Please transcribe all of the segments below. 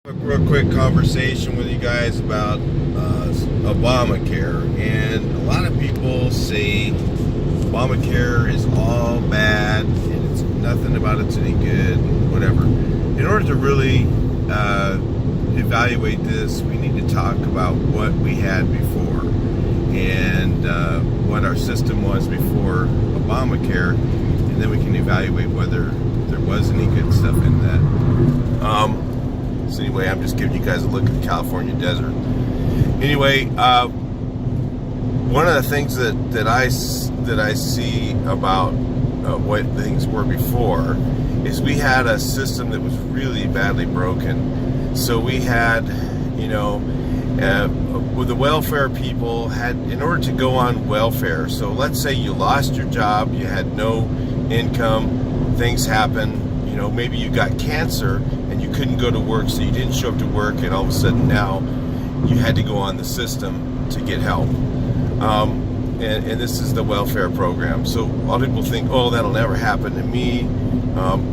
A real quick conversation with you guys about Obamacare, and a lot of people say Obamacare is all bad and it's nothing about it's any good, whatever. In order to really evaluate this, we need to talk about what we had before and what our system was before Obamacare, and then we can evaluate whether there was any good stuff in that. So anyway, I'm just giving you guys a look at the California desert. Anyway, one of the things that I see about what things were before is we had a system that was really badly broken. So we had, with the welfare people had, in order to go on welfare, so let's say you lost your job, you had no income, things happen, maybe you got cancer and you couldn't go to work, so you didn't show up to work, and all of a sudden now you had to go on the system to get help. And this is the welfare program. So a lot of people think, oh, that'll never happen to me.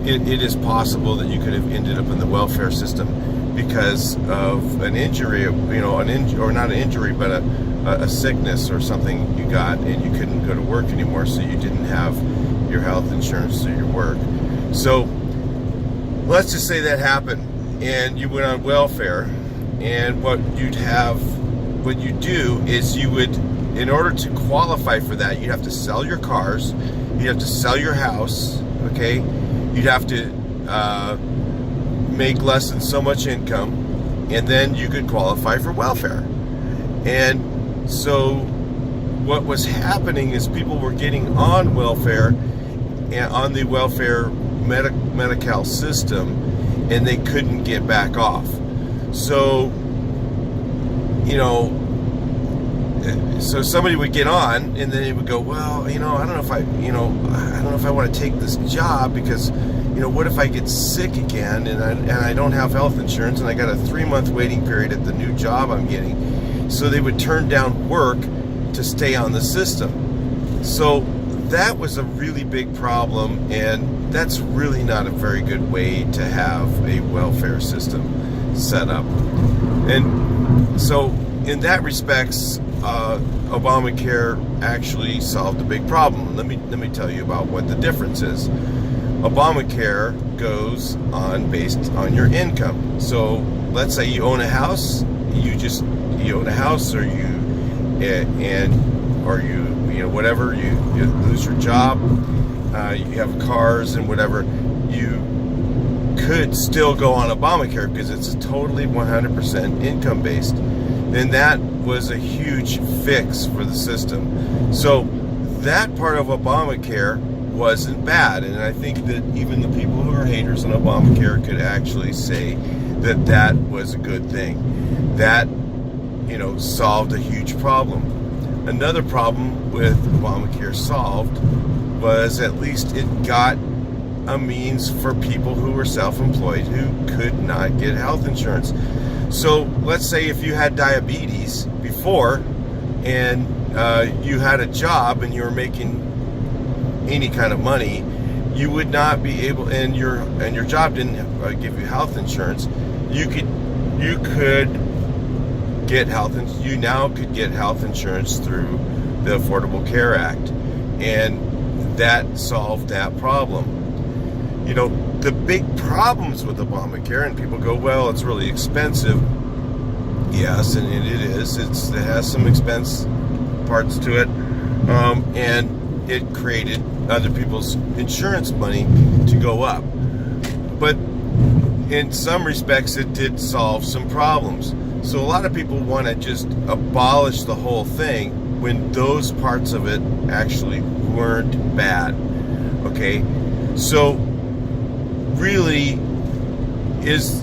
It is possible that you could have ended up in the welfare system because of an injury, or not an injury, but a sickness or something you got, and you couldn't go to work anymore, so you didn't have your health insurance through your work. So let's just say that happened and you went on welfare, and what you do is you would, in order to qualify for that, you'd have to sell your cars, you'd have to sell your house, okay? You'd have to make less than so much income, and then you could qualify for welfare. And so what was happening is people were getting on welfare, and on the welfare Medi-Cal system, and they couldn't get back off. So so somebody would get on, and then they would go, well, I don't know if I want to take this job because, what if I get sick again and I don't have health insurance and I got a 3-month waiting period at the new job I'm getting. So they would turn down work to stay on the system. So that was a really big problem, and that's really not a very good way to have a welfare system set up. And so in that respects, Obamacare actually solved a big problem. Let me tell you about what the difference is. Obamacare goes on based on your income. So let's say you own a house, you own a house, or you whatever, you lose your job, you have cars and whatever, you could still go on Obamacare because it's totally 100% income based. Then that was a huge fix for the system. So that part of Obamacare wasn't bad, and I think that even the people who are haters on Obamacare could actually say that that was a good thing. That solved a huge problem. Another problem with Obamacare solved was at least it got a means for people who were self-employed who could not get health insurance. So let's say if you had diabetes before and you had a job and you were making any kind of money, you would not be able, and your job didn't give you health insurance, you now could get health insurance through the Affordable Care Act, and that solved that problem. The big problems with Obamacare, and people go, well, it's really expensive. Yes, and it is. It has some expense parts to it, and it created other people's insurance money to go up. But in some respects, it did solve some problems. So a lot of people want to just abolish the whole thing when those parts of it actually weren't bad. Okay, so really is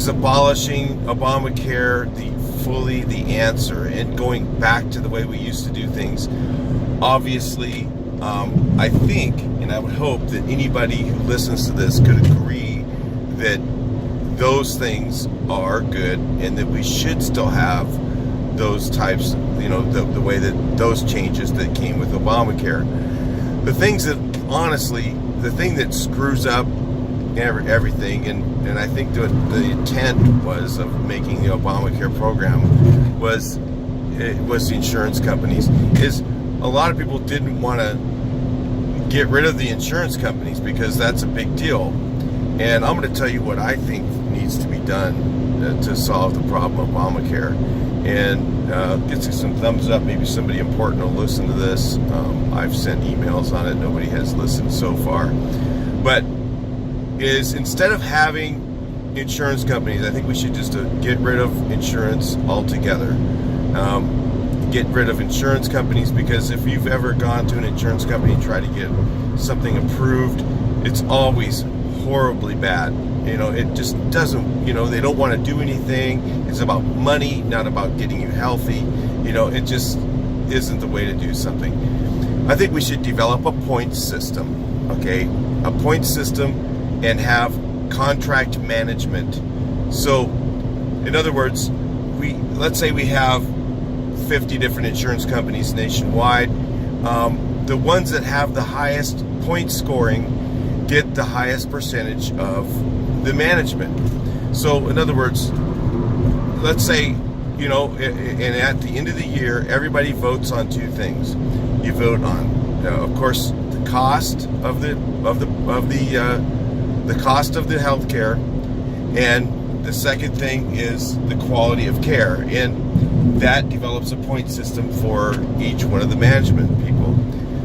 abolishing Obamacare the answer and going back to the way we used to do things? Obviously, I think, and I would hope that anybody who listens to this could agree that those things are good and that we should still have those types, the way that those changes that came with Obamacare. The things that, honestly, the thing that screws up everything, and and I think the intent was of making the Obamacare program was the insurance companies, is a lot of people didn't want to get rid of the insurance companies because that's a big deal. And I'm going to tell you what I think needs to be done to solve the problem of Obamacare. And get some thumbs up. Maybe somebody important will listen to this. I've sent emails on it. Nobody has listened so far. But is instead of having insurance companies, I think we should just get rid of insurance altogether. Get rid of insurance companies, because if you've ever gone to an insurance company and tried to get something approved, it's always horribly bad. You know, it just doesn't, you know, they don't want to do anything. It's about money, not about getting you healthy. You know, it just isn't the way to do something. I think we should develop a point system, okay? A point system, and have contract management. So, in other words, let's say we have 50 different insurance companies nationwide. The ones that have the highest point scoring get the highest percentage of the management. So in other words, let's say, you know, and at the end of the year, everybody votes on two things. You vote on, of course, the cost of the cost of the health care, and the second thing is the quality of care. And that develops a point system for each one of the management people.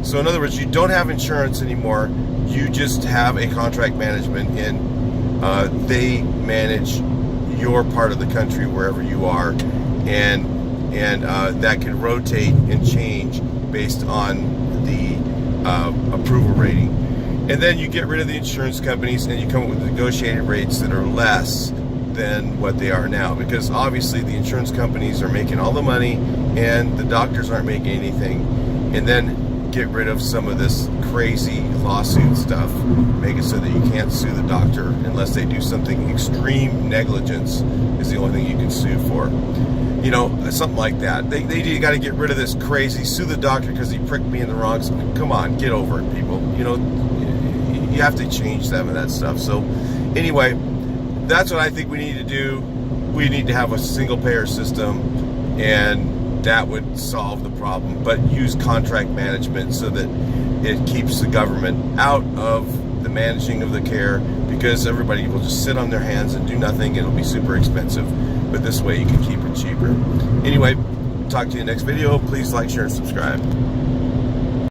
So in other words, you don't have insurance anymore. You just have a contract management, and they manage your part of the country wherever you are, and that can rotate and change based on the approval rating. And then you get rid of the insurance companies, and you come up with negotiated rates that are less than what they are now, because obviously the insurance companies are making all the money and the doctors aren't making anything. And then get rid of some of this crazy lawsuit stuff, make it so that you can't sue the doctor unless they do something. Extreme negligence is the only thing you can sue for, you know, something like that. They got to get rid of this crazy sue the doctor because he pricked me in the wrong. Come on, get over it, people. You know, you have to change some of that stuff. So anyway, that's what I think we need to do. We need to have a single payer system, and that would solve the problem. But use contract management so that it keeps the government out of the managing of the care, because everybody will just sit on their hands and do nothing. It'll be super expensive, but this way you can keep it cheaper. Anyway, talk to you next video. Please like, share, and subscribe.